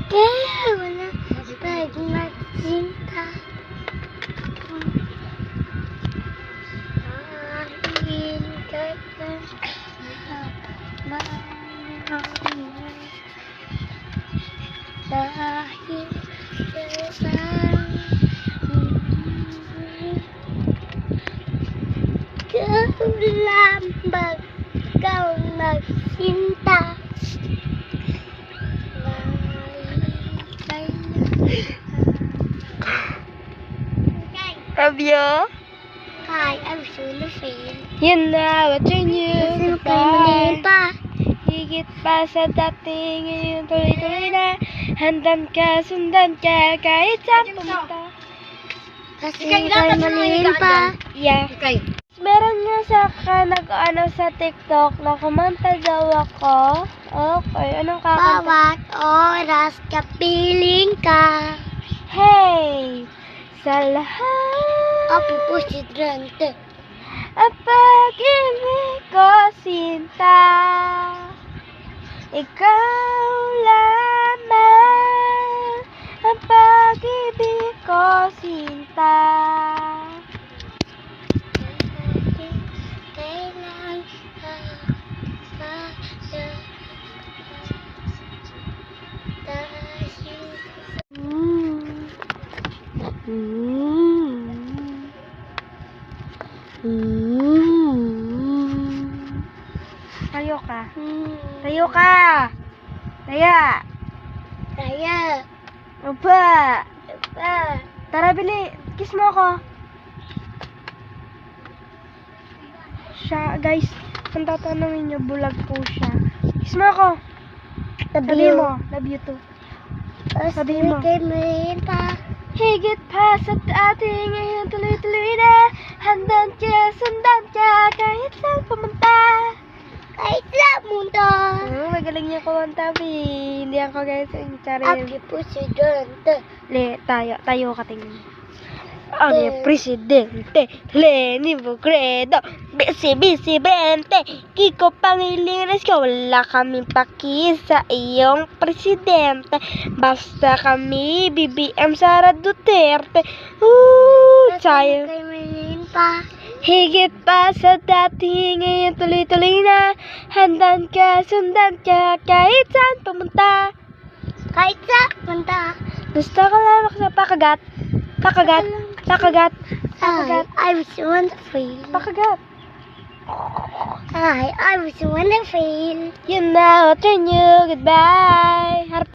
Kaya wala pag magsinta. Dahil kailan dahil kalambag kau magsinta. Love you. Hi, I'm Sulafin. Yun na, what's your new Gusto kayo maliin pa. Higit pa sa dati, ngayon tuloy-tuloy na. Handan ka, sundan ka, kahit saan pumunta. Kasi kayo maliin pa. Yeah. Meron nga nag-ano sa TikTok na kumanta daw ako. Okay, anong kakanta? Bawat oras kapiling ka. Hey! Sa lahat Ako po si Drante. ang pag-ibig ko, sinta. Ikaw lamang ang pag-ibig ko, sinta. Kailan Tayo ka. Tayo ka. Taya. Kaya. Upa. Pa. Tara, bili. Kiss mo ako. Siya, guys. Kung tatanungin niyo, bulag po siya. Kiss mo ako. Sabi mo. Love you too. Sabi mo. Kayo maliin pa. Higit pa sa dati, ngayon tuloy-tuloy na. Handan ka, sundan ka, kahit saan pumunta. Kahit sa mundo. Magaling niya kumanta, hindi ako guys yung charin. Ako po si Drante. Tayo ka tingin. Ang presidente, Leni Bugredo, Bisi Bente, Kiko Pangilinan, wala kaming paki sa iyong presidente. Basta kami, BBM Sara Duterte. Tayo. Kayo maliin pa. Higit pa sa dati, ngayon tuloy-tuloy na. Handan ka, sundan ka, kahit saan pumunta. Kahit sa punta. Gusto ko lang sa pakagat. Pakagat. I was wonderful. Pakagat. I was wonderful. You know, turn you goodbye.